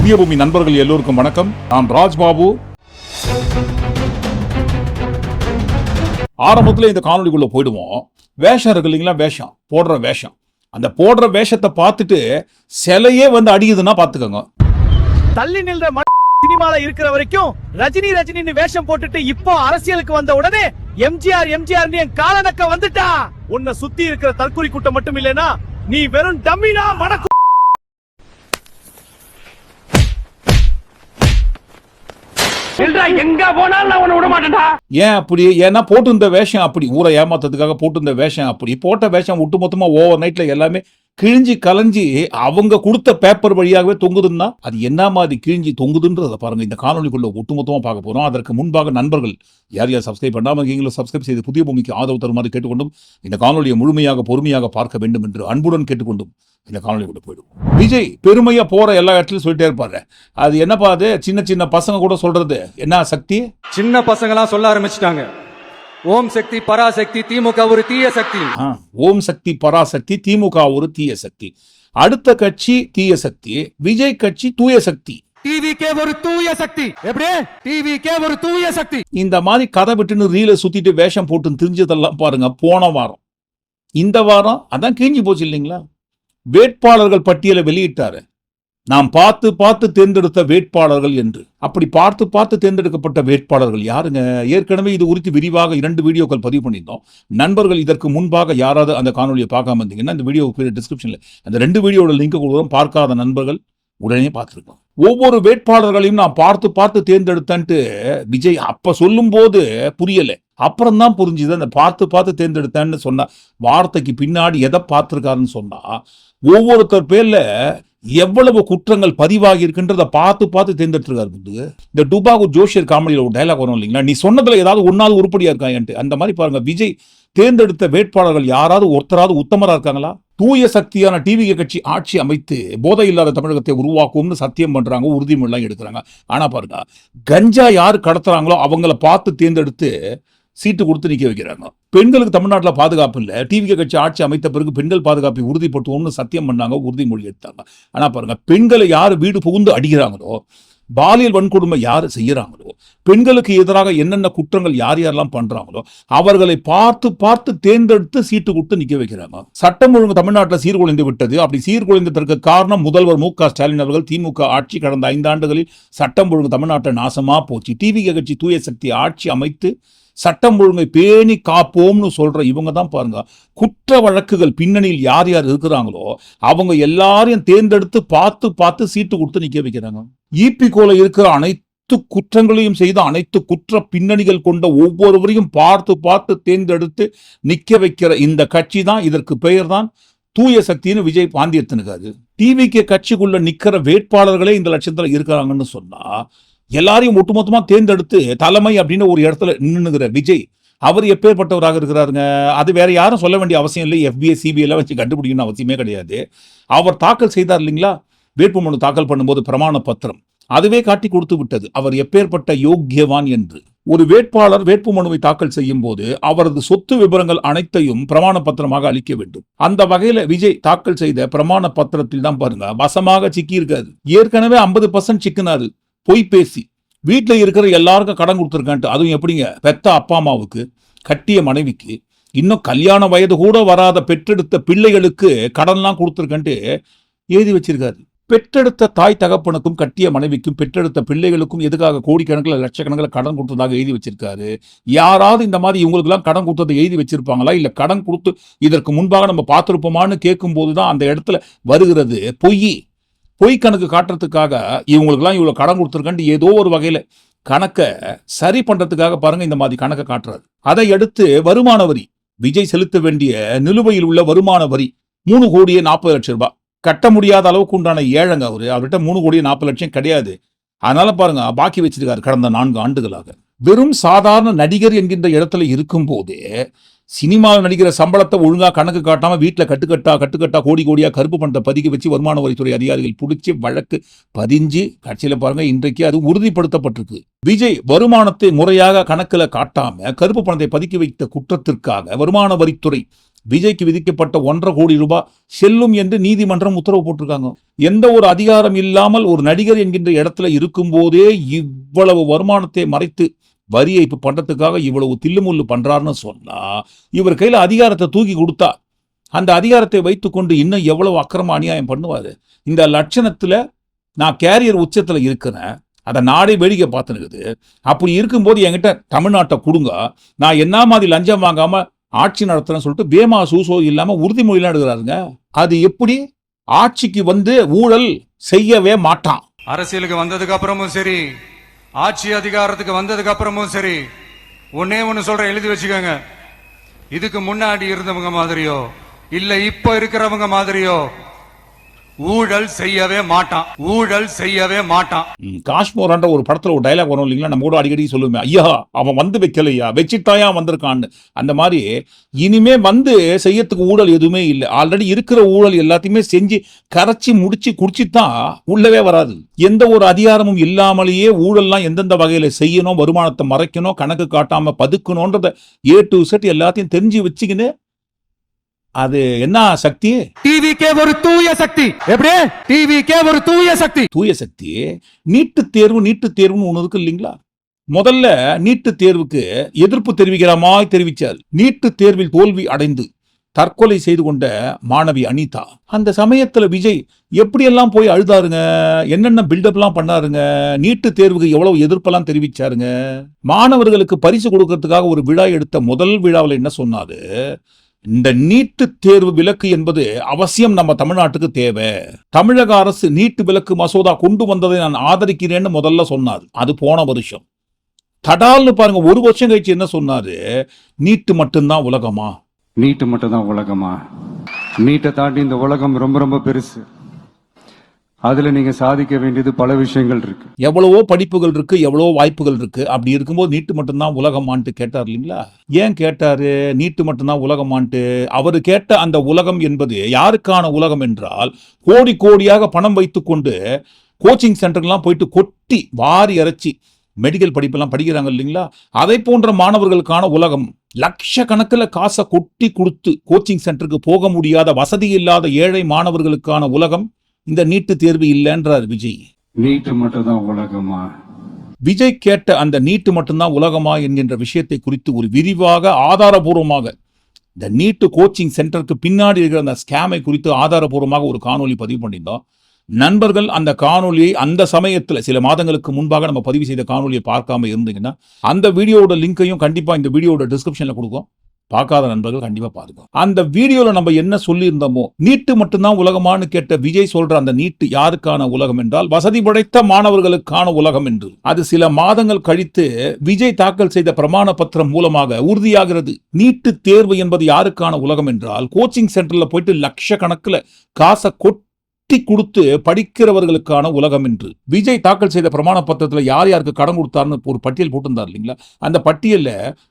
புதிய பூமி நண்பர்கள் எல்லோருக்கும் வணக்கம். நான் ராஜ்பாபு. ஆரம்பத்தில் இந்த காணொலிக்குள்ள போயிடுவோம். வேஷம் இருக்கு இல்லைங்களா, வேஷம் போடுற வேஷம், அந்த போடுற வேஷத்தை பார்த்துட்டு சிலையே வந்து அடிக்குதுன்னா பாத்துக்கோங்க. தள்ளி நின்ற சினிமால இருக்கிற வரைக்கும் ரஜினி வேஷம் போட்டுட்டு இப்போ அரசியலுக்கு வந்த உடனே எம்ஜிஆர் என் காலனக்க வந்துட்டா. உன்னை சுத்தி இருக்கிற தற்கொலை கூட்டம் மட்டும் இல்லனா நீ வெறும் டம்மினா மடக்கு. எங்க போனாலும் நான் உன்னை விட மாட்டேன்டா. ஏன் அப்படி? ஏன்னா போட்டு இந்த வேஷம் அப்படி, ஊரை ஏமாத்ததுக்காக போட்டு இந்த வேஷம் அப்படி, போட்ட வேஷம் ஒட்டு மொத்தமா ஓவர் நைட்ல எல்லாமே கிழிஞ்சி கலைஞ்சி அவங்க கொடுத்த பேப்பர் வழியாகவே தொங்குதுன்னா அது என்ன மாதிரி கிழிஞ்சி தொங்குதுன்றதை பாருங்க. இந்த காணொலிக்குள்ள ஒட்டுமொத்தமா பார்க்க போறோம். அதற்கு முன்பாக நண்பர்கள் யார் சப்ஸ்கிரைப் பண்ணாம இருக்கீங்களோ சப்ஸ்கிரைப் செய்து புதிய பூமிக்கு ஆதரவு தருமாறு கேட்டுக்கொண்டும், இந்த காணொலியை முழுமையாக பொறுமையாக பார்க்க வேண்டும் என்று அன்புடன் கேட்டுக்கொண்டும் இந்த காணொலி கூட போயிடும். விஜய் பெருமையா போற எல்லா இடத்துலயும் சொல்லிட்டே இருப்பாரு. அது என்னப்பா, அது சின்ன சின்ன பசங்க கூட சொல்றது என்ன சக்தி, சின்ன பசங்களாம் சொல்ல ஆரம்பிச்சிட்டாங்க. ஓம் சக்தி பராசக்தி, திமுக ஒரு தீய சக்தி. ஓம் சக்தி பராசக்தி, திமுக ஒரு தீய சக்தி. அடுத்த கட்சி தீய சக்தி, விஜய் கட்சி தூய சக்தி. டிவிகே ஒரு தூய சக்தி. எப்படி? டிவிகே ஒரு தூய சக்தி. இந்த மாதிரி கதை விட்டுன்னு ரீல சுத்திட்டு வேஷம் போட்டு தெரிஞ்சதெல்லாம் பாருங்க. போன வாரம் இந்த வாரம் அதான் கிழிஞ்சி போச்சு இல்லைங்களா. வேட்பாளர்கள் பட்டியலை வெளியிட்டாரு. நாம் பார்த்து பார்த்து தேர்ந்தெடுத்த வேட்பாளர்கள் என்று. அப்படி பார்த்து பார்த்து தேர்ந்தெடுக்கப்பட்ட வேட்பாளர்கள் யாருங்க? ஏற்கனவே இது குறித்து விரிவாக 2 வீடியோக்கள் பதிவு பண்ணியிருந்தோம். நண்பர்கள் இதற்கு முன்பாக யாராவது அந்த காணொலியை பார்க்காம இருந்தீங்கன்னா இந்த வீடியோ டிஸ்கிரிப்ஷன்ல அந்த 2 வீடியோட லிங்க் கொடுக்குறோம். பார்க்காத நண்பர்கள் உடனே பார்த்துருக்கோம். ஒவ்வொரு வேட்பாளர்களையும் நான் பார்த்து பார்த்து தேர்ந்தெடுத்தேன்ட்டு விஜய் அப்ப சொல்லும் போது புரியல. அப்புறம் தான் புரிஞ்சுது. அந்த பார்த்து பார்த்து தேர்ந்தெடுத்தேன்னு சொன்ன வார்த்தைக்கு பின்னாடி எதை பார்த்திருக்காருன்னு சொன்னா, ஒவ்வொருத்தர் பேர்ல எவ்வளவு குற்றங்கள் பதிவாகி இருக்குன்றத பார்த்து பார்த்து தேர்ந்தெடுத்திருக்காரு. இந்த டுபாகு ஜோஷியர் காமெடியில் ஒரு டைலாக் வரும் இல்லைங்களா, நீ சொன்னதுல ஏதாவது ஒன்னாவது உருப்படியா இருக்கான்ட்டு. அந்த மாதிரி பாருங்க, விஜய் தேர்ந்தெடுத்த வேட்பாளர்கள் யாராவது ஒருத்தராவது உத்தமரா இருக்காங்களா? தூய சக்தியான டிவிகே கட்சி ஆட்சி அமைத்து போதை இல்லாத தமிழகத்தை உருவாக்கும்னு சத்தியம் பண்றாங்க, உறுதிமொழிலாம் எடுக்கிறாங்க. ஆனா பாருங்க, கஞ்சா யாரு கடத்துறாங்களோ அவங்கள பார்த்து தேர்ந்தெடுத்து சீட்டு கொடுத்து நிக்க வைக்கிறாங்க. பெண்களுக்கு தமிழ்நாட்டில் பாதுகாப்பு இல்லை. டிவிகே கட்சி ஆட்சி அமைத்த பிறகு பெண்கள் பாதுகாப்பை உறுதிப்படுத்துவோம்னு சத்தியம் பண்ணாங்க, உறுதிமொழி எடுத்தாங்க. ஆனா பாருங்க, பெண்களை யாரு வீடு புகுந்து அடிக்கிறாங்களோ, பாலியல் வன்கொடுமை யாரு செய்யறாங்களோ, பெண்களுக்கு எதிராக என்னென்ன குற்றங்கள் யாரெல்லாம் பண்றாங்களோ அவர்களை பார்த்து பார்த்து தேர்ந்தெடுத்து சீட்டு கொடுத்து நிக்க வைக்கிறாங்க. சட்டம் ஒழுங்கு தமிழ்நாட்டில் சீர்குலைந்து விட்டது. அப்படி சீர்குலைந்ததற்கு காரணம் முதல்வர் மு.க. ஸ்டாலின் அவர்கள். திமுக ஆட்சி கடந்த 5 ஆண்டுகளில் சட்டம் ஒழுங்கு தமிழ்நாட்டை நாசமா போச்சு. டிவிகே கட்சி தூய சக்தி ஆட்சி அமைத்து சட்டம் ஒழுங்கை பேணி காப்போம்னு சொல்ற இவங்க தான் பாருங்க, குற்ற வழக்குகள் பின்னணியில் யார் யார் இருக்கிறாங்களோ அவங்க எல்லாரையும் தேர்ந்தெடுத்து பார்த்து பார்த்து சீட்டு கொடுத்து நிக்க வைக்கிறாங்க. ஈபிகோல இருக்கிற அனைத்து குற்றங்களையும் செய்த அனைத்து குற்ற பின்னணிகள் கொண்ட ஒவ்வொருவரையும் பார்த்து பார்த்து தேர்ந்தெடுத்து நிக்க வைக்கிற இந்த கட்சி தான், இதற்கு பெயர் தான் தூய சக்தின்னு விஜய் பாண்டியத்தினுக்காது. டிவிகே கட்சிக்குள்ள நிக்கிற வேட்பாளர்களே இந்த லட்சத்துல இருக்கிறாங்கன்னு சொன்னா, எல்லாரையும் ஒட்டுமொத்தமா தேர்ந்தெடுத்து தலைமை அப்படின்னு ஒரு இடத்துல நின்னுகிற விஜய், அவர் எப்பேற்பட்டவராக இருக்கிறாருங்க? அது வேற யாரும் சொல்ல வேண்டிய அவசியம் இல்லை. FBI CBI எல்லாம் வச்சு கண்டுபிடிக்கணும் அவசியமே கிடையாது. அவர் தாக்கல் செய்தார் இல்லைங்களா, வேட்புமனு தாக்கல் பண்ணும்போது பிரமாண பத்திரம் அதுவே காட்டி கொடுத்து விட்டது அவர் எப்பேற்பட்ட யோக்கியவான் என்று. ஒரு வேட்பாளர் வேட்புமனுவை தாக்கல் செய்யும் போது அவரது சொத்து விவரங்கள் அனைத்தையும் பிரமாண பத்திரமாக அளிக்க வேண்டும். அந்த வகையில விஜய் தாக்கல் செய்த பிரமாண பத்திரத்தில் தான் பாருங்க வசமாக சிக்கி இருக்காது. ஏற்கனவே 50% சிக்கினாரு. பொய் பேசி வீட்டில் இருக்கிற எல்லாருக்கும் கடன் கொடுத்துருக்கான்ட்டு. அதுவும் எப்படிங்க, பெத்த அப்பா அம்மாவுக்கு, கட்டிய மனைவிக்கு, இன்னும் கல்யாண வயது கூட வராத பெற்றெடுத்த பிள்ளைகளுக்கு கடன்லாம் கொடுத்துருக்கான்ட்டு எழுதி வச்சிருக்காரு. பெற்றெடுத்த தாய் தகப்பனுக்கும் கட்டிய மனைவிக்கும் பெற்றெடுத்த பிள்ளைகளுக்கும் எதுக்காக கோடிக்கணக்கில் லட்சக்கணக்கில் கடன் கொடுத்ததாக எழுதி வச்சிருக்காரு. யாராவது இந்த மாதிரி இவங்களுக்கெல்லாம் கடன் கொடுத்ததை எழுதி வச்சிருப்பாங்களா? இல்லை கடன் கொடுத்து இதற்கு முன்பாக நம்ம பார்த்துருப்போமான்னு கேட்கும் போதுதான் அந்த இடத்துல வருகிறது பொய் கணக்கு காட்டுறதுக்காக இவங்களுக்கெல்லாம் இவ்வளவு கடன் கொடுத்துருக்கான்ட்டு ஏதோ ஒரு வகையில கணக்கை சரி பண்றதுக்காக பாருங்க இந்த மாதிரி கணக்கை காட்டுறாரு. அதை அடுத்து வருமான வரி, விஜய் செலுத்த வேண்டிய நிலுவையில் உள்ள வருமான வரி 3,40,00,000 ரூபாய் கட்ட முடியாத அளவுக்கு உண்டான ஏழைங்க அவர்கிட்ட 3,40,00,000 கிடையாது. அதனால பாருங்க பாக்கி வச்சிருக்காரு கடந்த 4 ஆண்டுகளாக. வெறும் சாதாரண நடிகர் என்கின்ற இடத்துல இருக்கும் போதே சினிமாவில் நடிக்கிற சம்பளத்தை ஒழுங்கா கணக்கு காட்டாம வீட்டில் கட்டுக்கட்டா கோடியா கருப்பு பணத்தை பதிக்க வச்சு வருமான வரித்துறை அதிகாரிகள் பிடிச்சி வழக்கு பதிஞ்சு கட்சியில பாருங்க இன்றைக்கு அது உறுதிப்படுத்தப்பட்டிருக்கு. விஜய் வருமானத்தை முறையாக கணக்கில் காட்டாம கருப்பு பணத்தை பதுக்கி வைத்த குற்றத்திற்காக வருமான வரித்துறை விஜய்க்கு விதிக்கப்பட்ட 1.5 கோடி ரூபாய் செல்லும் என்று நீதிமன்றம் உத்தரவு போட்டிருக்காங்க. எந்த ஒரு அதிகாரம் இல்லாமல் ஒரு நடிகர் என்கின்ற இடத்துல இருக்கும்போதே இவ்வளவு வருமானத்தை மறைத்து வரி ஏய்ப்பு பண்றதுக்காக இவ்வளவு தில்லுமுள்ளு பண்றாருன்னு சொன்னா, இவர் கையில அதிகாரத்தை தூக்கி கொடுத்தா அந்த அதிகாரத்தை வைத்துக்கொண்டு இன்னும் எவ்வளவு அக்கிரம அநியாயம் பண்ணுவாரு. இந்த லட்சணத்துல நான் கேரியர் உச்சத்துல இருக்கிறேன், அதை நாடே வேடிக்கை பார்த்துனுக்குது. அப்படி இருக்கும்போது என்கிட்ட தமிழ்நாட்டை கொடுங்க, நான் என்ன மாதிரி லஞ்சம் வாங்காம ஆட்சி நடத்துறேன்னு சொல்லிட்டு பேமா சூசோ இல்லாம உறுதிமொழியெல்லாம் எடுக்கிறாருங்க. அது எப்படி? ஆட்சிக்கு வந்து ஊழல் செய்யவே மாட்டான். அரசியலுக்கு வந்ததுக்கு அப்புறமும் சரி, ஆட்சி அதிகாரத்துக்கு வந்ததுக்கு அப்புறமும் சரி, ஒன்னே ஒன்னு சொல்ற, எழுதி வச்சுக்கோங்க. இதுக்கு முன்னாடி இருந்தவங்க மாதிரியோ இல்ல இப்ப இருக்கிறவங்க மாதிரியோ ஊழல் செய்யவே மாட்டான், ஊழல் செய்யவே மாட்டான். காஷ்மோரான்ற ஒரு படத்துல ஒரு டைலாக் வரும் இல்லைங்களா, நம்ம கூட அடிக்கடி சொல்லுவோமே, ஐயா அவன் வந்து வைக்கலையா வச்சிட்டாயா வந்திருக்கான்னு. அந்த மாதிரி இனிமே வந்து செய்யறதுக்கு ஊழல் எதுவுமே இல்லை. ஆல்ரெடி இருக்கிற ஊழல் எல்லாத்தையுமே செஞ்சு கரைச்சி முடிச்சு குடிச்சுதான் உள்ளவே வராது. எந்த ஒரு அதிகாரமும் இல்லாமலேயே ஊழல்லாம் எந்தெந்த வகையில செய்யணும், வருமானத்தை மறைக்கணும், கணக்கு காட்டாம பதுக்கணும்ன்றத A to Z எல்லாத்தையும் தெரிஞ்சு வச்சுக்கின்னு அது என்ன சக்தி? டிவிக்கே ஒரு தூய சக்தி. எப்படி? டிவிக்கே ஒரு தூய சக்தி. தூய சக்தி. நீட்டு தேர்வுன்னு ஒண்ணு இருக்கு இல்லைங்களா? முதல்ல நீட்டு தேர்வுக்கு எதிர்ப்பு தெரிவிக்கிற மாதிரி தெரிவிச்சார். நீட்டு தேர்வில் தோல்வி அடைந்து தற்கொலை செய்து கொண்ட மாணவி அனிதா. அந்த சமயத்துல விஜய் எப்படியெல்லாம் போய் அழுதாருங்க, என்னென்ன பில்டப்லாம் பண்ணாருங்க, நீட்டு தேர்வுக்கு எவ்வளவு எதிர்ப்பெல்லாம் தெரிவிச்சாருங்க. மாணவர்களுக்கு பரிசு கொடுக்கறதுக்காக ஒரு விழா எடுத்த முதல் விழாவில் என்ன சொன்னாரு, இந்த நீட்டு தேர்வு விலக்கு என்பது அவசியம் நம்ம தமிழ்நாட்டுக்கு தேவை, தமிழக அரசு நீட்டு விலக்கு மசோதா கொண்டு வந்ததை நான் ஆதரிக்கிறேன்னு முதல்ல சொன்னார். அது போன வருஷம். தடால்னு பாருங்க, ஒரு வருஷம் கழிச்சு என்ன சொன்னாரு, நீட்டு மட்டும்தான் உலகமா, நீட்டு மட்டும்தான் உலகமா, நீட்டை தாண்டி இந்த உலகம் ரொம்ப ரொம்ப பெருசு, அதுல நீங்க சாதிக்க வேண்டியது பல விஷயங்கள் இருக்கு, எவ்வளவோ படிப்புகள் இருக்கு, எவ்வளவோ வாய்ப்புகள் இருக்கு. அப்படி இருக்கும்போது நீட்டு மட்டும்தான் உலகமான்ட்டு கேட்டார் இல்லைங்களா? ஏன் கேட்டாரு நீட்டு மட்டும்தான் உலகமான்ட்டு? அவரு கேட்ட அந்த உலகம் என்பது யாருக்கான உலகம் என்றால், கோடி கோடியாக பணம் வைத்துக்கொண்டு கோச்சிங் சென்டர்லாம் போயிட்டு கொட்டி வாரி அரைச்சி மெடிக்கல் படிப்பெல்லாம் படிக்கிறாங்க இல்லைங்களா, அதை போன்ற மாணவர்களுக்கான உலகம். லட்சக்கணக்கில் காசை கொட்டி கொடுத்து கோச்சிங் சென்டருக்கு போக முடியாத வசதி இல்லாத ஏழை மாணவர்களுக்கான உலகம் இந்த நீட்டு தேர்வு இல்லைன்றார் விஜய். நீட்டு மட்டும்தான் உலகமா? விஜய் கேட்ட அந்த நீட்டு மட்டும்தான் உலகமா என்கின்ற விஷயத்தை குறித்து ஒரு விரிவாக ஆதாரபூர்வமாக இந்த நீட்டு கோச்சிங் சென்டருக்கு பின்னாடி இருக்கிற அந்த ஸ்கேமை குறித்து ஆதாரபூர்வமாக ஒரு காணொலி பதிவு பண்ணியிருந்தோம். நண்பர்கள் அந்த காணொலியை அந்த சமயத்தில் சில மாதங்களுக்கு முன்பாக நம்ம பதிவு செய்த காணொலியை பார்க்காம இருந்தீங்கன்னா அந்த வீடியோட லிங்கையும் கண்டிப்பா இந்த வீடியோட டிஸ்கிரிப்ஷன்ல கொடுக்கும். பார்க்காத நண்பர்கள் கண்டிப்பா பாருங்க. அந்த வீடியோல நம்ம என்ன சொல்லியிருந்தோமோ, நீட்டு மட்டும்தான் உலகமானு கேட்ட விஜய் சொல்ற அந்த நீட்டு யாருக்கான உலகம் என்றால் வசதி படைத்த மாணவர்களுக்கான உலகம் என்று. அது சில மாதங்கள் கழித்து விஜய் தாக்கல் செய்த பிரமாண பத்திரம் மூலமாக உறுதியாகிறது. நீட்டு தேர்வு என்பது யாருக்கான உலகம் என்றால் கோச்சிங் சென்டர்ல போயிட்டு லட்சக்கணக்கில் காசை கொடுத்து படிக்கிறவர்களுக்கான உலகம் என்று. விஜய் தாக்கல் செய்த பிரமாண பத்திரத்தில் யார் யாருக்கு கடன் கொடுத்தாருன்னு ஒரு பட்டியல் போட்டிருந்தார் இல்லைங்களா? அந்த பட்டியல்ல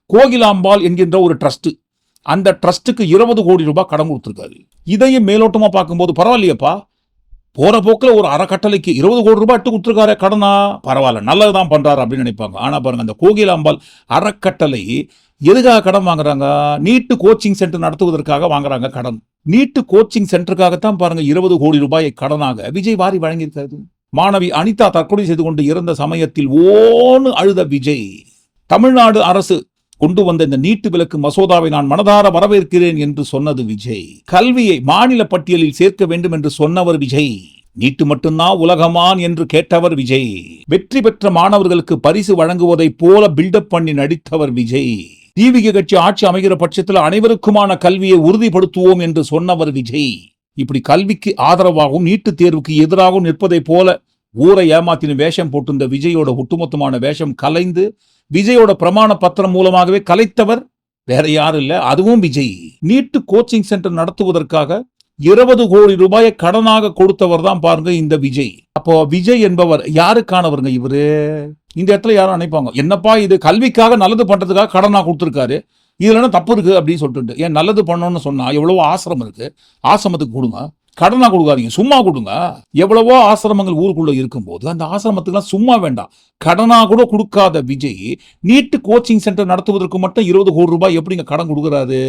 கோகிலாம்பாள் என்கின்ற ஒரு ட்ரஸ்ட், அந்த ட்ரஸ்ட்டுக்கு 20 கோடி ரூபாய் கடன் கொடுத்திருக்காரு. இதையும் மேலோட்டமா பார்க்கும்போது பரவாயில்லையப்பா, போற போக்கில் ஒரு அறக்கட்டளைக்கு 20 கோடி ரூபாய் எடுத்து கொடுத்துருக்காரு கடனா, பரவாயில்ல நல்லதுதான் பண்றாரு அப்படின்னு நினைப்பாங்க. ஆனா பாருங்க, அந்த கோகிலாம்பாள் அறக்கட்டளை எதுக்காக கடன் வாங்குறாங்க? நீட்டு கோச்சிங் சென்டர் நடத்துவதற்காக வாங்குறாங்க கடன். நீட்டு கோச்சிங் சென்டருக்காகத்தான் பாருங்க 20 கோடி ரூபாயை கடனாக விஜய் வாரி வழங்கியிருக்காரு. மாணவி அனிதா தற்கொலை செய்து கொண்டு இறந்த சமயத்தில் ஓன்னு அழுத விஜய், தமிழ்நாடு அரசு கொண்டு வந்த இந்த நீட்டு விலக்கு மசோதாவை நான் மனதார வரவேற்கிறேன் என்று சொன்னது விஜய். கல்வியை மாநில பட்டியலில் சேர்க்க வேண்டும் என்று சொன்னவர் விஜய். நீட்டு மட்டும்தான் உலகமான் என்று கேட்டவர் விஜய். வெற்றி பெற்ற மாணவர்களுக்கு பரிசு வழங்குவதை போல பில்டப் பண்ணி நடித்தவர் விஜய். டிவிகே கட்சி ஆட்சி அமைகிற பட்சத்தில் அனைவருக்குமான கல்வியை உறுதிப்படுத்துவோம் என்று சொன்னவர் விஜய். இப்படி கல்விக்கு ஆதரவாகவும் நீட்டு தேர்வுக்கு எதிராகவும் நிற்பதை போல ஊரை ஏமாத்தின வேஷம் போட்டிருந்த விஜயோட ஒட்டுமொத்தமான வேஷம் கலைந்து விஜயோட பிரமாண பத்திரம் மூலமாகவே கலைத்தவர் வேற யாரும் இல்ல, அதுவும் விஜய். நீட்டு கோச்சிங் சென்டர் நடத்துவதற்காக 20 கோடி ரூபாயை கடனாக கொடுத்தவர் தான் பாருங்க இந்த விஜய். அப்போ விஜய் என்பவர் யாருக்கானவருங்க இவரு? இந்த இடத்துல யாரும் நினைப்பாங்க, என்னப்பா இது கல்விக்காக நல்லது பண்றதுக்காக கடனா கொடுத்துருக்காரு, இதுல என்ன தப்பு இருக்கு அப்படின்னு சொல்லிட்டு. ஏன் நல்லது பண்ணணும்னு சொன்னா எவ்வளவோ ஆசிரமம் இருக்கு, ஆசிரமத்துக்கு கொடுங்க. கடனா கொடுக்காதீங்க, சும்மா கொடுங்க. எவ்வளவோ ஆசிரமங்கள் ஊருக்குள்ள இருக்கும்போது அந்த ஆசிரமத்துக்குலாம் சும்மா வேண்டாம், கடனா கூட கொடுக்காத விஜய் நீட்டு கோச்சிங் சென்டர் நடத்துவதற்கு மட்டும் 20 கோடி ரூபாய் எப்படிங்க கடன் கொடுக்குறாரு?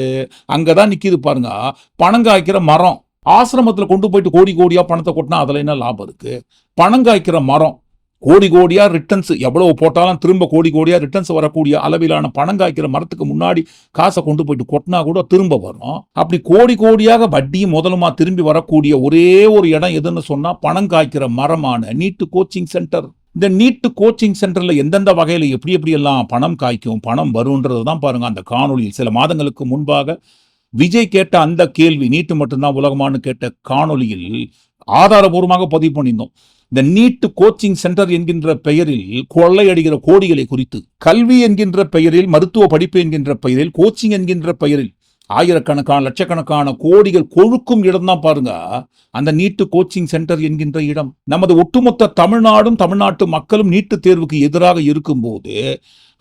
அங்கதான் நிக்கிது பாருங்க பணம் காய்க்கிற மரம். ஆசிரமத்துல கொண்டு போயிட்டு கோடி கோடியா பணத்தை கொட்டினா அதுல என்ன லாபம் இருக்கு? பணம் காய்க்கிற மரம், கோடி கோடியா ரிட்டர்ன்ஸ் எவ்வளவு போட்டாலும் திரும்ப கோடி கோடியா ரிட்டர்ன்ஸ் வரக்கூடிய அளவிலான பணம் காய்க்கிற மரத்துக்கு முன்னாடி காசை கொண்டு போயிட்டு கொட்டினா கூட திரும்ப வரும். அப்படி கோடி கோடியாக வட்டியும் முதலுமா திரும்பி வரக்கூடிய ஒரே ஒரு இடம் எதுன்னு சொன்னா பணம் காய்க்கிற மரமான நீட்டு கோச்சிங் சென்டர். இந்த நீட்டு கோச்சிங் சென்டர்ல எந்தெந்த வகையில எப்படி எப்படி எல்லாம் பணம் காய்க்கும், பணம் வரும்ன்றது தான் பாருங்க அந்த காணொலியில். சில மாதங்களுக்கு முன்பாக விஜய் கேட்ட அந்த கேள்வி, நீட்டு மட்டும்தான் உலகமானு கேட்ட காணொலியில் ஆதாரபூர்வமாக பதிவு பண்ணியிருந்தோம். இந்த நீட்டு கோச்சிங் சென்டர் என்கின்ற பெயரில் கொள்ளையடிக்கிற கோடிகளை குறித்து, கல்வி என்கின்ற பெயரில், மருத்துவ படிப்பு என்கின்ற பெயரில், கோச்சிங் என்கின்ற பெயரில் ஆயிரக்கணக்கான லட்சக்கணக்கான கோடிகள் கொழுக்கும் இடம் தான் பாருங்க அந்த நீட்டு கோச்சிங் சென்டர் என்கின்ற இடம். நமது ஒட்டுமொத்த தமிழ்நாடும் தமிழ்நாட்டு மக்களும் நீட்டு தேர்வுக்கு எதிராக இருக்கும்போது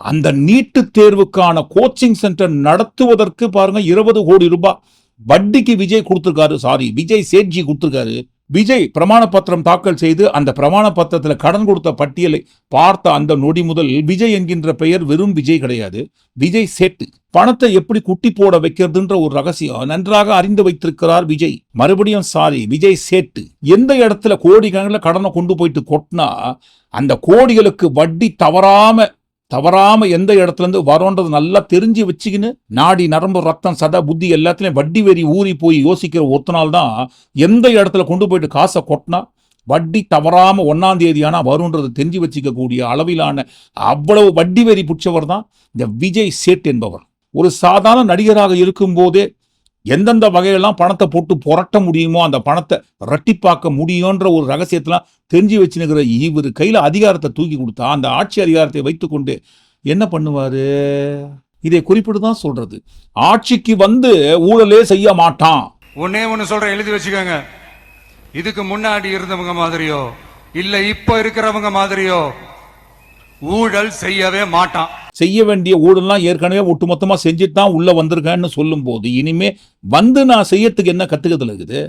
அந்த நீட்டு தேர்வுக்கான கோச்சிங் சென்டர் நடத்துவதற்கு பாருங்க 20 கோடி ரூபாய் வட்டிக்கு விஜய் கொடுத்திருக்காரு. சாரி, விஜய் சேட்ஜி கொடுத்திருக்காரு. விஜய் பிரமாண பத்திரம் தாக்கல் செய்து அந்த பிரமாண பத்திரத்தில் கடன் கொடுத்த பட்டியலை பார்த்த அந்த நொடி முதல் விஜய் என்கின்ற பெயர் வெறும் விஜய் கிடையாது, விஜய் சேட்டு. பணத்தை எப்படி குட்டி போட வைக்கிறதுன்ற ஒரு ரகசியம் நன்றாக அறிந்து வைத்திருக்கிறார் விஜய். மறுபடியும் சாரி, விஜய் சேட்டு. எந்த இடத்துல கோடிக்கணக்கில் கடனை கொண்டு போயிட்டு கொட்டினா அந்த கோடிகளுக்கு வட்டி தவறாம எந்த இடத்துல இருந்து வரோன்றது நல்லா தெரிஞ்சு வச்சுக்கின்னு நாடி நரம்பு ரத்தம் சத புத்தி எல்லாத்துலயும் வட்டி வெறி ஊறி போய் யோசிக்கிற ஒருத்தனால் தான் எந்த இடத்துல கொண்டு போயிட்டு காசை கொட்டினா வட்டி தவறாம 1ஆம் தேதி ஆனா வரும்ன்றது தெரிஞ்சு வச்சுக்க கூடிய அளவிலான அவ்வளவு வட்டி வெறி பிடிச்சவர் தான் இந்த விஜய் சேட் என்பவர். ஒரு சாதாரண நடிகராக இருக்கும் போதே எந்தெந்த வகையெல்லாம் பணத்தை போட்டு புரட்ட முடியுமோ அந்த பணத்தை இரட்டிப்பாக்க முடியும்ன்ற ஒரு ரகசியத்தெல்லாம் தெரிஞ்சு வச்சுனுக்கிற இவர் கையில அதிகாரத்தை தூக்கி கொடுத்தா அந்த ஆட்சி அதிகாரத்தை வைத்துக்கொண்டு என்ன பண்ணுவாரு? இதை குறிப்பிட்டு தான் சொல்றது, ஆட்சிக்கு வந்து ஊழலே செய்ய மாட்டான். ஒன்னு சொல்றேன், எழுதி வச்சுக்கோங்க. இதுக்கு முன்னாடி இருந்தவங்க மாதிரியோ இல்ல இப்ப இருக்கிறவங்க மாதிரியோ ஊழல் செய்யவே மாட்டான். செய்ய வேண்டிய ஊழல்லாம் ஏற்கனவே ஒட்டுமொத்தமா செஞ்சுட்டு தான் உள்ள வந்திருக்கேன்னு சொல்லும் போது இனிமே வந்து நான் செய்யறதுக்கு என்ன கத்துக்கிறதுல இருக்குது?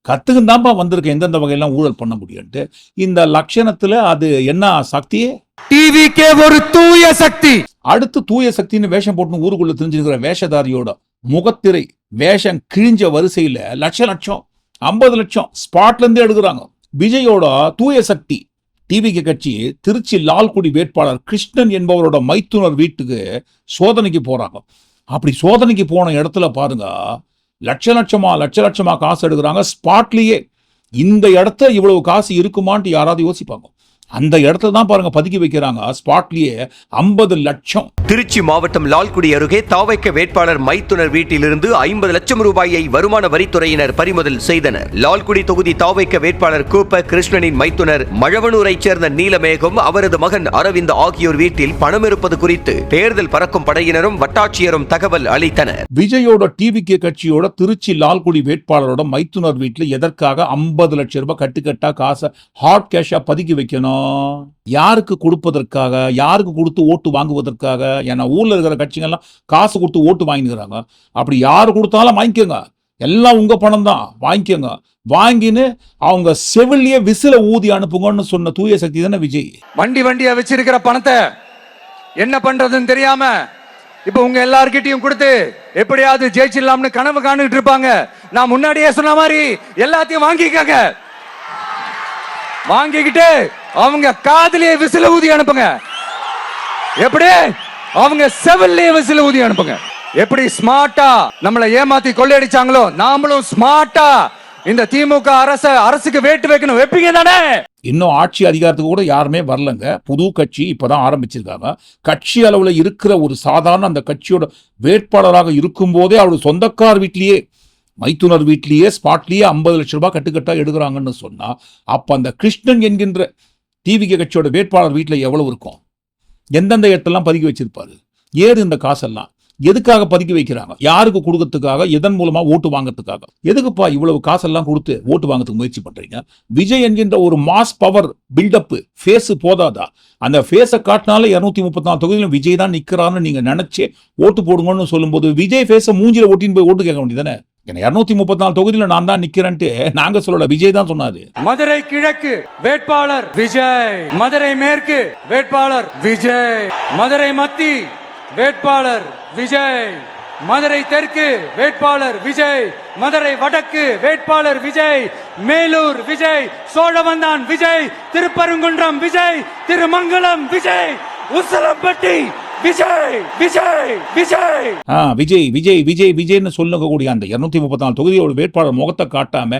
கத்துக்குன்னு தான்ப்பா வந்திருக்கேன் எந்தெந்த வகையெல்லாம் ஊழல் பண்ண முடியும்ட்டு. இந்த லட்சணத்துல அது என்ன சக்தியே? டிவிக்கே ஒரு தூய சக்தி. அடுத்து தூய சக்தின்னு வேஷம் போட்டு ஊருக்குள்ள தெரிஞ்சிருக்கிற வேஷதாரியோட முகத்திரை வேஷம் கிழிஞ்ச வரிசையில லட்சம் 50 லட்சம் ஸ்பாட்ல இருந்து எடுக்கிறாங்க. விஜயோட தூய சக்தி டிவிக்கு கட்சி திருச்சி லால்குடி வேட்பாளர் கிருஷ்ணன் என்பவரோட மைத்துனர் வீட்டுக்கு சோதனைக்கு போறாங்க. அப்படி சோதனைக்கு போன இடத்துல பாருங்க லட்ச லட்சமா காசு எடுக்கிறாங்க ஸ்பாட்லயே. இந்த இடத்துல இவ்வளவு காசு இருக்குமான்ட்டு யாராவது யோசிப்பாங்க? அந்த இடத்துல தான் பாருங்க பதுக்கி வைக்கிறாங்க ஸ்பாட்லயே 50 லட்சம். திருச்சி மாவட்டம் லால்குடி அருகே தாவைக்க வேட்பாளர் மைத்துனர் வீட்டிலிருந்து 50 லட்சம் ரூபாயை வருமான வரித்துறையினர் பறிமுதல் செய்தனர். லால்குடி தொகுதி தாவைக்க வேட்பாளர் கூப்ப கிருஷ்ணனின் மைத்துனர் மழவனூரைச் சேர்ந்த நீலமேகம், அவரது மகன் அரவிந்த் ஆகியோர் வீட்டில் பணம் இருப்பது குறித்து தேர்தல் பறக்கும் படையினரும் வட்டாட்சியரும் தகவல் அளித்தனர். விஜயோட டிவிகே கட்சியோட திருச்சி லால்குடி வேட்பாளரோட மைத்துனர் வீட்டில் எதற்காக 50 லட்சம் ரூபாய் கட்டுக்கட்டா காசை ஹாட் கேஷா பதுக்கி வைக்கணும்? யாருக்கு கொடுப்பதற்காக? யாருக்கு கொடுத்து ஓட்டு வாங்குவதற்காக? ஏன்னா ஊர்ல இருக்கிற கட்சிகள்லாம் காசு கொடுத்து ஓட்டு வாங்கிக்கிறாங்க. அப்படி யாரு கொடுத்தாலும் வாங்கிக்கோங்க, எல்லாம் உங்க பணம் தான், வாங்கிக்கோங்க. வாங்கின்னு அவங்க செவிலியே விசில ஊதி அனுப்புங்கன்னு சொன்ன தூய சக்தி தானே விஜய். வண்டியா வச்சிருக்கிற பணத்தை என்ன பண்றதுன்னு தெரியாம இப்ப உங்க எல்லார்கிட்டையும் கொடுத்து எப்படியாவது ஜெயிச்சிடலாம்னு கனவு காணிட்டு இருப்பாங்க. நான் முன்னாடியே சொன்ன மாதிரி எல்லாத்தையும் வாங்கிக்கங்க. வாங்கிக்கிட்டு அவங்க காதுலயே விசில ஊதி அனுப்புங்க. எப்படி? அவங்க செவிலே விசில ஊதி அனுப்புங்க. எப்படி ஸ்மார்ட்டா நம்மளை ஏமாத்தி கொள்ளையடிச்சாங்களோ நாமளும் ஸ்மார்ட்டா இந்த திமுக அரசுக்கு வேட்டு வைக்கணும். வைப்பீங்க தானே? இன்னும் ஆட்சி அதிகாரத்துக்கு கூட யாருமே வரலங்க. புது கட்சி இப்பதான் ஆரம்பிச்சிருக்காங்க. கட்சி அளவுல இருக்கிற ஒரு சாதாரண அந்த கட்சியோட வேட்பாளராக இருக்கும் போதே அவருடைய சொந்தக்கார் வீட்லயே மைத்துனர் வீட்லயே ஸ்பாட்லயே 50 லட்சம் ரூபாய் கட்டுக்கட்டா எடுக்கிறாங்கன்னு சொன்னா அப்ப அந்த கிருஷ்ணன் என்கின்ற டிவிகே கட்சியோட வேட்பாளர் வீட்டுல எவ்வளவு இருக்கும்? எந்தெந்த இடத்தெல்லாம் பதுக்கி வச்சிருப்பாரு? ஏது இந்த காசெல்லாம் எதுக்காக பதுக்கி வைக்கிறாங்க? யாருக்கு கொடுக்கறதுக்காக? எதன் மூலமா ஓட்டு வாங்கறதுக்காக? எதுக்குப்பா இவ்வளவு காசெல்லாம் கொடுத்து ஓட்டு வாங்கறதுக்கு முயற்சி பண்றீங்க? விஜய் என்கின்ற ஒரு மாஸ் பவர் பில்டப் ஃபேஸ் போதாதா? அந்த ஃபேஸை காட்டினால 234 தொகுதியிலும் விஜய் தான் நிக்கிறான்னு நீங்க நினைச்சே ஓட்டு போடுங்கன்னு சொல்லும்போது விஜய் ஃபேஸை மூஞ்சில ஓட்டின்னு போய் ஓட்டு கேட்க வேண்டியதானே? ஏன்னா 234 தொகுதியில நான் தான் நிக்கிறேன்ட்டு நாங்க சொல்லல, விஜய் தான் சொன்னாரு. மதுரை கிழக்கு வேட்பாளர் விஜய், மதுரை மேற்கு வேட்பாளர் விஜய், மதுரை மத்தி வேட்பாளர் விஜய், மதுரை தெற்கு வேட்பாளர் விஜய், மதுரை வடக்கு வேட்பாளர் விஜய், மேலூர் விஜய், சோழவந்தான் விஜய், திருப்பரங்குன்றம் விஜய், திருமங்கலம் விஜய், உசலம்பட்டி விஜய் விஜய் விஜய். விஜய் விஜய் விஜய் விஜய்னு சொல்லக்கூடிய அந்த 234 தொகுதியோட வேட்பாளர் முகத்தை காட்டாம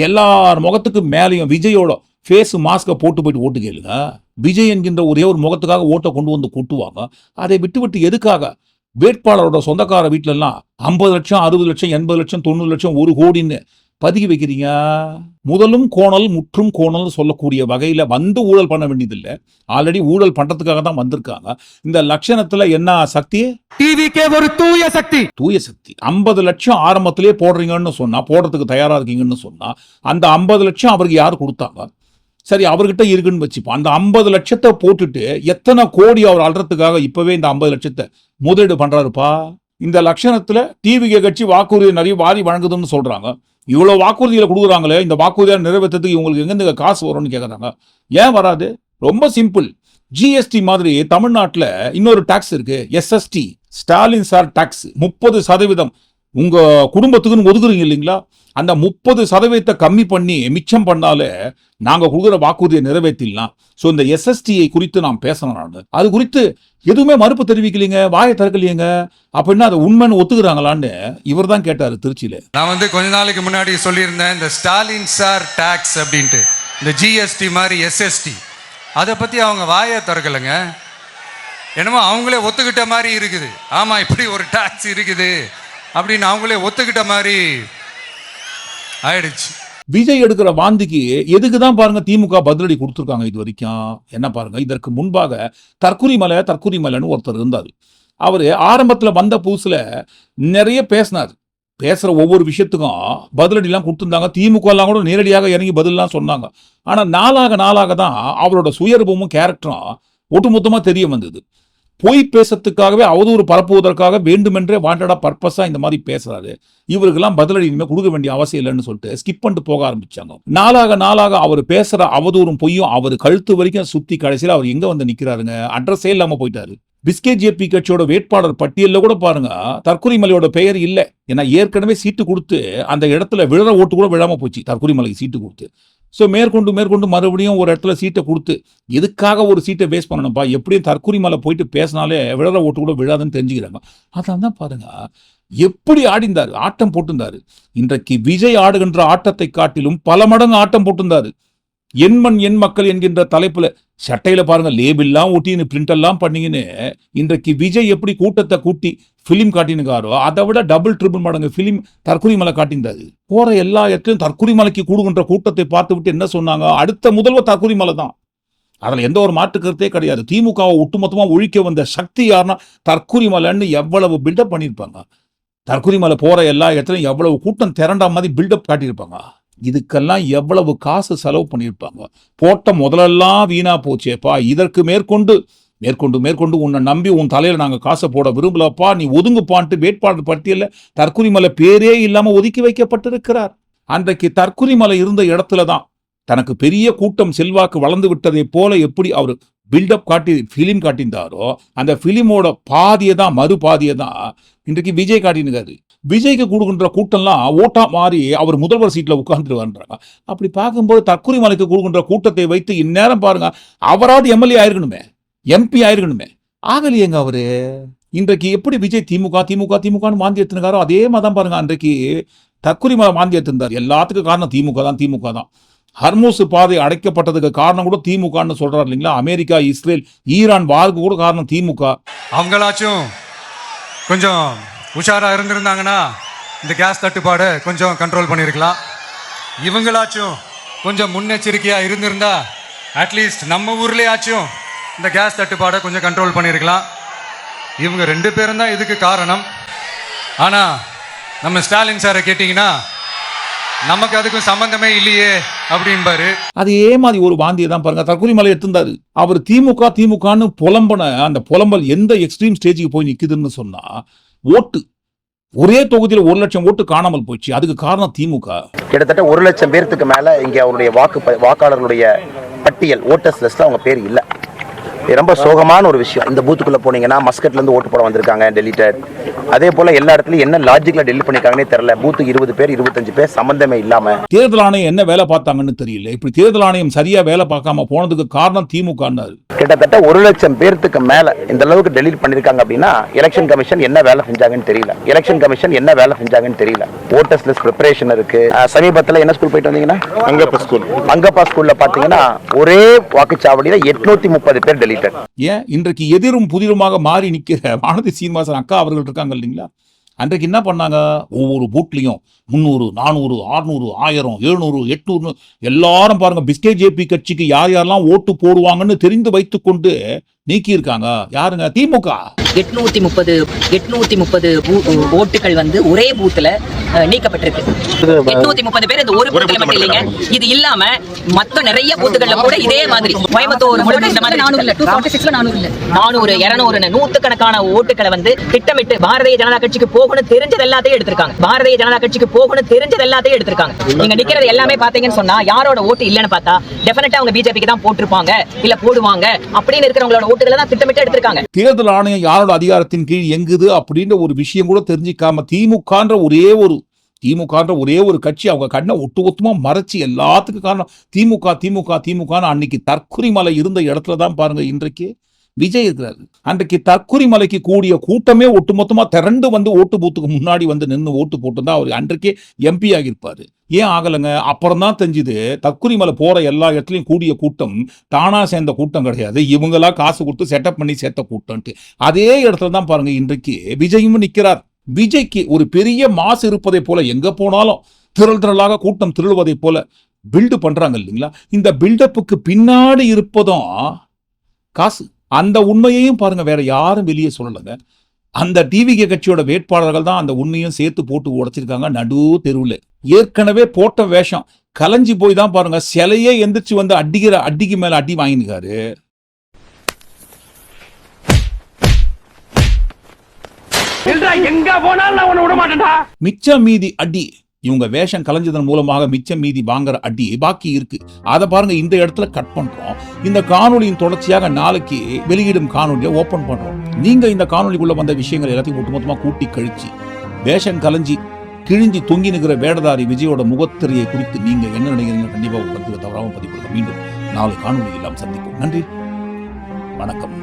எல்லார் முகத்துக்கு மேலேயும் விஜயோட ஃபேஸ் மாஸ்கை போட்டு போயிட்டு ஓட்டு கேளுங்க. விஜய் என்கின்ற ஒரே ஒரு முகத்துக்காக ஓட்டை கொண்டு வந்து கூட்டுவாங்க. அதை விட்டு எதுக்காக வேட்பாளரோட சொந்தக்கார வீட்டுல எல்லாம் 50 லட்சம் 60 லட்சம் 80 லட்சம் 90 லட்சம் 1 கோடின்னு பதுக்கி வைக்கிறீங்க? முதலும் கோணல் முற்றும் கோணல் சொல்லக்கூடிய வகையில வந்து ஊழல் பண்ண வேண்டியதில்லை. ஆல்ரெடி ஊழல் பண்றதுக்காக தான் வந்திருக்காங்க. இந்த லட்சணத்துல என்ன சக்தி? டிவிக்கே ஒரு தூய சக்தி. 50 லட்சம் ஆரம்பத்திலே போடுறீங்கன்னு சொன்னா, போடுறதுக்கு தயாரா இருக்கீங்கன்னு சொன்னா, அந்த 50 லட்சம் அவருக்கு யார் கொடுத்தாங்க? சரி, அவர்கிட்ட இருக்குன்னு வச்சுப்போம். அந்த 50 லட்சத்தை போட்டுட்டு எத்தனை கோடி அவர் அல்றதுக்காக இப்பவே இந்த 50 லட்சத்தை முதலீடு பண்றாருப்பா. இந்த லட்சணத்துல டிவிகே கட்சி வாக்குறுதி நிறைய வாரி வழங்குதுன்னு சொல்றாங்க. இவ்வளவு வாக்குறுதிகளை கொடுக்குறாங்களே, இந்த வாக்குறுதியை நிறைவேற்றத்துக்கு இவங்களுக்கு எங்கிருந்து காசு வரும்னு கேட்கறாங்க. ஏன் வராது? ரொம்ப சிம்பிள். ஜிஎஸ்டி மாதிரி தமிழ்நாட்டில் இன்னொரு டாக்ஸ் இருக்கு, எஸ்எஸ்டி, ஸ்டாலின் சார் டாக்ஸ். 30% உங்க குடும்பத்துக்குன்னு ஒதுக்குறீங்க இல்லைங்களா? அந்த 30% கம்மி பண்ணி மிச்சம் பண்ணாலே நாங்க கொடுக்குற வாக்குறுதியை நிறைவேற்றிடலாம். ஸோ இந்த எஸ்எஸ்டியை குறித்து நான் பேசணும். நான் அது குறித்து எதுவுமே மறுப்பு தெரிவிக்கலீங்க, வாயை திறக்கலையேங்க. அப்படின்னா அதை உண்மைன்னு ஒத்துக்குறாங்களான்னு இவர் தான் கேட்டாரு திருச்சியில. நான் கொஞ்ச நாளைக்கு முன்னாடி சொல்லியிருந்தேன், இந்த ஸ்டாலின் சார் டாக்ஸ் அப்படின்ட்டு, இந்த ஜிஎஸ்டி மாதிரி எஸ்எஸ்டி, அதை பத்தி அவங்க வாயை திறக்கலைங்க. என்னமோ அவங்களே ஒத்துக்கிட்ட மாதிரி இருக்குது. ஆமா, இப்படி ஒரு டாக்ஸ் இருக்குது அப்படின்னு அவங்களே ஒத்துக்கிட்ட மாதிரி ஆயிடுச்சு. விஜய் எடுக்கிற வாந்திக்கு எதுக்குதான் பாருங்க திமுக பதிலடி கொடுத்துருக்காங்க இது வரைக்கும். என்ன பாருங்க, இதற்கு முன்பாக தற்குறிமலைன்னு ஒருத்தர் இருந்தார். அவரு ஆரம்பத்துல வந்த புதுசுல நிறைய பேசினார். பேசுற ஒவ்வொரு விஷயத்துக்கும் பதிலடி எல்லாம் கொடுத்துருந்தாங்க. திமுக எல்லாம் கூட நேரடியாக இறங்கி பதிலாம் சொன்னாங்க. ஆனா நாளாக தான் அவரோட சுயரூபமும் கேரக்டரும் ஒட்டுமொத்தமா தெரிய வந்தது. பொய் பேசத்துக்காகவே அவதூறு பரப்புவதற்காக வேண்டுமென்றே வாண்டடா பர்பஸா இந்த மாதிரி பேசுறாரு. இவருக்கெல்லாம் பதிலடி இனிமே கொடுக்க வேண்டிய அவசியம் இல்லைன்னு சொல்லிட்டு ஸ்கிப் பண்ணிட்டு போக ஆரம்பிச்சாங்க. நாளாக அவர் பேசுற அவதூறும் பொய்யும் அவர் கழுத்து வரைக்கும் சுத்தி கடைசியில் அவர் எங்க வந்து நிக்கிறாருங்க, அட்ரஸே இல்லாம போயிட்டாரு. பிஸ்கேஜேபி கட்சியோட வேட்பாளர் பட்டியலில் கூட பாருங்க தற்குறிமலையோட பெயர் இல்லை. ஏன்னா ஏற்கனவே சீட்டு கொடுத்து அந்த இடத்துல விழற ஓட்டு கூட விழாம போச்சு தற்குறிமலைக்கு சீட்டு கொடுத்து. ஸோ மேற்கொண்டு மறுபடியும் ஒரு இடத்துல சீட்டை கொடுத்து எதுக்காக ஒரு சீட்டை வேஸ்ட் பண்ணணும்ப்பா, எப்படியும் தற்குறிமலை போயிட்டு பேசினாலே விழற ஓட்டு கூட விழாதுன்னு தெரிஞ்சுக்கிறாங்க. அதான் தான் பாருங்க எப்படி ஆடிந்தாரு, ஆட்டம் போட்டிருந்தாரு. இன்றைக்கு விஜய் ஆடுகின்ற ஆட்டத்தை காட்டிலும் பல மடங்கு ஆட்டம் போட்டிருந்தாரு. என் மக்கள் என்கின்ற தலைப்புல சட்டையில பாருங்க லேபிள்லாம் ஒட்டின்னு பிரிண்ட் எல்லாம் பண்ணீங்கன்னு இன்றைக்கு விஜய் எப்படி கூட்டத்தை கூட்டி பிலிம் காட்டினுக்காரோ அதை விட டபுள் ட்ரிபிள் மடங்கு பிலிம் தற்குறிமலை காட்டியிருந்தாரு. போற எல்லா இடத்துலையும் தற்குறிமலைக்கு கூடுகின்ற கூட்டத்தை பார்த்து விட்டு என்ன சொன்னாங்க, அடுத்த முதல்வர் தற்குறிமலை தான். அதுல எந்த ஒரு மாற்று கருத்தே கிடையாது. திமுகவை ஒட்டுமொத்தமா ஒழிக்க வந்த சக்தி யாருன்னா தற்குறிமலைன்னு எவ்வளவு பில்டப் பண்ணியிருப்பாங்க. தற்குறிமலை போற எல்லா இடத்துலையும் எவ்வளவு கூட்டம் திரண்டா மாதிரி பில்டப் காட்டியிருப்பாங்க. இதுக்கெல்லாம் எவ்வளவு காசு செலவு பண்ணியிருப்பாங்க. போட்ட முதலெல்லாம் வீணா போச்சேப்பா. இதற்கு மேற்கொண்டு உன்னை நம்பி உன் தலையில நாங்க காசை போட விரும்பலப்பா, நீ ஒதுங்குப்பான்ட்டு வேட்பாளர் பட்டியலில் தற்குறிமலை பேரே இல்லாம ஒதுக்கி வைக்கப்பட்டிருக்கிறார். அன்றைக்கு தற்குறிமலை இருந்த இடத்துல தான் தனக்கு பெரிய கூட்டம் செல்வாக்கு வளர்ந்து விட்டதை போல எப்படி அவர் பில்டப் காட்டி பிலிம் காட்டியிருந்தாரோ அந்த பிலிமோட பாதியை தான் மறுபாதியை தான் இன்றைக்கு விஜய் காட்டினுக்காரு. விஜய்க்கு கொடுக்கின்ற கூட்டம்லாம் ஓட்டா மாறி அவர் முதல்வர் சீட்ல உட்கார்ந்துருவான்றாங்க. அப்படி பார்க்கும்போது தற்குறிமலைக்கு கொடுக்கின்ற கூட்டத்தை வைத்து இந்நேரம் பாருங்க அவராது எம்எல்ஏ ஆயிருக்கணுமே, எம்பி ஆயிருக்கணுமே, ஆகலையேங்க அவரு. இன்றைக்கு எப்படி விஜய் திமுகன்னு மாந்தி எடுத்துனாரோ அதே மாதிரி பாருங்க அன்றைக்கு தற்குறிமலை மாந்தி எடுத்திருந்தார். எல்லாத்துக்கும் காரணம் திமுக தான். ஹர்மூஸ் பாதை அடைக்கப்பட்டதுக்கு காரணம் கூட திமுகன்னு சொல்றாரு இல்லைங்களா. அமெரிக்கா, இஸ்ரேல், ஈரான் வாருக்கு கூட காரணம் திமுக. அவங்களாச்சும் கொஞ்சம் உஷாரா இருந்திருந்தாங்கன்னா இந்த கேஸ் தட்டுப்பாடை கொஞ்சம் கண்ட்ரோல் பண்ணியிருக்கலாம். இவங்களாச்சும் கொஞ்சம் முன்னெச்சரிக்கையா இருந்திருந்தா அட்லீஸ்ட் நம்ம ஊர்லயாச்சும் இந்த கேஸ் தட்டுப்பாடை கொஞ்சம் கண்ட்ரோல் பண்ணியிருக்கலாம். இவங்க 2 பேரும் தான் இதுக்கு காரணம். ஆனா நம்ம ஸ்டாலின் சாரை கேட்டீங்கன்னா நமக்கு அதுக்கும் சம்பந்தமே இல்லையே அப்படின்பாரு. அதே மாதிரி ஒரு வாந்தியை தான் பாருங்க தற்குறிமலை எடுத்திருந்தாரு. அவர் திமுகன்னு புலம்பன அந்த புலம்பல் எந்த எக்ஸ்ட்ரீம் ஸ்டேஜுக்கு போய் நிக்குதுன்னு சொன்னா ஓட்டு ஒரே தொகுதியில் 1 லட்சம் ஓட்டு காணாமல் போச்சு. அதுக்கு காரணம் திமுக. கிட்டத்தட்ட 1 லட்சம் பேருக்கு மேல இங்க அவருடைய வாக்காளர்களுடைய பட்டியல் ஓட்டர்ஸ் லிஸ்ட்ல அவங்க பேர் இல்ல. இது ரொம்ப சோகமான ஒரு விஷயம். இந்த பூத்துக்குள்ள போனீங்கன்னா மஸ்கட்ல இருந்து ஓட்டு போட வந்திருக்காங்க, டெலிட்டட். அதே போல எல்லா இடத்துலயும் என்ன லாஜிக்ல டெலிட் பண்ணிருக்காங்கன்னே தெரியல. பூத்துக்கு 20 பேர் 25 பேர் சம்பந்தமே இல்லாம. தேர்தல் ஆணையம் என்ன வேலை பார்த்தாங்கன்னு தெரியல. இப்படி தேர்தல் ஆணையம் சரியா வேலை பார்க்காம போனதுக்கு காரணம் திமுக. கிட்டத்தட்ட 1 லட்சம் பேருக்கு மேல இந்த அளவுக்கு டெலிட் பண்ணிருக்காங்க அப்படின்னா எலெக்ஷன் கமிஷன் என்ன வேலை செஞ்சாங்கன்னு தெரியல. ஓட்டர்ஸ் லிஸ்ட் ப்ரிப்பரேஷன் இருக்கு. சமீபத்துல என்ன ஸ்கூல் போயிட்டு வந்தீங்கன்னா அங்கப்பா ஸ்கூல்ல பாத்தீங்கன்னா ஒரே வாக்குச்சாவடியில 830 பேர் டெலிட்டட். ஏன் இன்றைக்கு எதிரும் புதிருமாக மாறி நிற்கிற வானதி சீனிவாசன் அக்கா அவர்கள் இருக்காங்க இல்லைங்களா? அன்றைக்கு என்ன பண்ணாங்க? ஒவ்வொரு பூட்லையும் 300, 400, 600, 1000, 700, 800 எல்லாரும் பாருங்க பிஸ்கெட் ஜேபி கட்சிக்கு யார் யாரெல்லாம் ஓட்டு போடுவாங்கன்னு தெரிந்து வைத்துக் கொண்டு நீக்கி இருக்காங்க. யாருங்க? திமுக. 830 ஓட்டுகள் வந்து ஒரே பூத்துல நீக்கப்பட்டிருக்கு. 830 பேர் இந்த ஒரு பூத்துல மட்டும் இல்லைங்க. இது இல்லாம மத்த நிறைய பூத்துகள்ல கூட இதே மாதிரி கோயம்புத்தூர் முழுக்க இந்த மாதிரி 400, 200 நூத்துக்கணக்கான ஓட்டுகளை வந்து திட்டமிட்டு பாரதிய ஜனதா கட்சிக்கு போகணும் தெரிஞ்சது எல்லாத்தையும் எடுத்திருக்காங்க. நீங்க நிக்கிறது எல்லாமே பாத்தீங்கன்னு சொன்னா யாரோட ஓட்டு இல்லன்னு பார்த்தா டெஃபினட்டா அவங்க பிஜேபிக்கு தான் போட்டிருப்பாங்க, இல்ல போடுவாங்க அப்படின்னு இருக்கிறவங்களோட ஓட்டுகளை தான் திட்டமிட்டு எடுத்திருக்காங்க. தேர்தல் ஆணையம் யாரோட அதிகாரத்தின் கீழ் எங்குது அப்படின்ற ஒரு விஷயம் கூட தெரிஞ்சிக்காம திமுகன்ற ஒரே ஒரு கட்சி அவங்க கண்ணை ஒட்டுமொத்தமா மறைச்சு எல்லாத்துக்கும் காரணம் திமுக அன்னைக்கு தற்குறி மலை இருந்த இடத்துல தான் பாருங்க இன்றைக்கு விஜய் இருக்கிறாரு. அன்றைக்கு தற்குறி மலைக்கு கூடிய கூட்டமே ஒட்டுமொத்தமா திரண்டு வந்து ஓட்டு பூத்துக்கு முன்னாடி வந்து நின்று ஓட்டு போட்டுதான் அவர் அன்றைக்கே எம்பி ஆகியிருப்பாரு. ஏன் ஆகலைங்க? அப்புறம் தான் தெரிஞ்சுது தற்குறி மலை போற எல்லா இடத்துலையும் கூடிய கூட்டம் தானா சேர்ந்த கூட்டம் கிடையாது, இவங்களா காசு கொடுத்து செட்டப் பண்ணி சேர்த்த கூட்டம்ட்டு. அதே இடத்துல தான் பாருங்க இன்றைக்கு விஜயும் நிற்கிறார். விஜய்க்கு ஒரு பெரிய மாசு இருப்பதை போல எங்க போனாலும் திரளாக கூட்டம் திருಳುவதை போல பில்டு பண்றாங்க இல்லைங்களா? இந்த பில்டப்புக்கு பின்னாடி இருப்பதும் காசு. அந்த உண்மையையும் பாருங்க வேற யாரும் வெளியே சொல்லலைங்க. அந்த டிவிகே கட்சியோட வேட்பாளர்கள் தான் அந்த உண்மையும் சேர்த்து போட்டு உடைச்சிருக்காங்க நடு தெருவில். ஏற்கனவே போட்ட வேஷம் கலைஞ்சி போய் தான் பாருங்க சிலையே எந்திரிச்சு வந்து அடிக்கு மேல அடி வாங்கினுக்காரு. மிச்சம் மீதி அடி இவங்க வேஷம் கலைஞ்சதன் மூலமாக மிச்சம் மீதி வாங்குற அடி பாக்கி இருக்கு. அதை பாருங்க இந்த இடத்துல கட் பண்றோம். இந்த காணொலியின் தொடர்ச்சியாக நாளைக்கு வெளியிடும் காணொலியை ஓபன் பண்றோம். நீங்க இந்த காணொலிக்குள்ள வந்த விஷயங்கள் எல்லாத்தையும் ஒட்டுமொத்தமா கூட்டி கழிச்சு வேஷம் கலைஞ்சி கிழிஞ்சி தொங்கி நிற்கிற வேடதாரி விஜயோட முகத்திரையை குறித்து நீங்க என்ன நினைக்கிறீங்க? கண்டிப்பா கருத்து தவறாம பதிவு. மீண்டும் நாளை காணொலி எல்லாம் சந்திப்போம். நன்றி, வணக்கம்.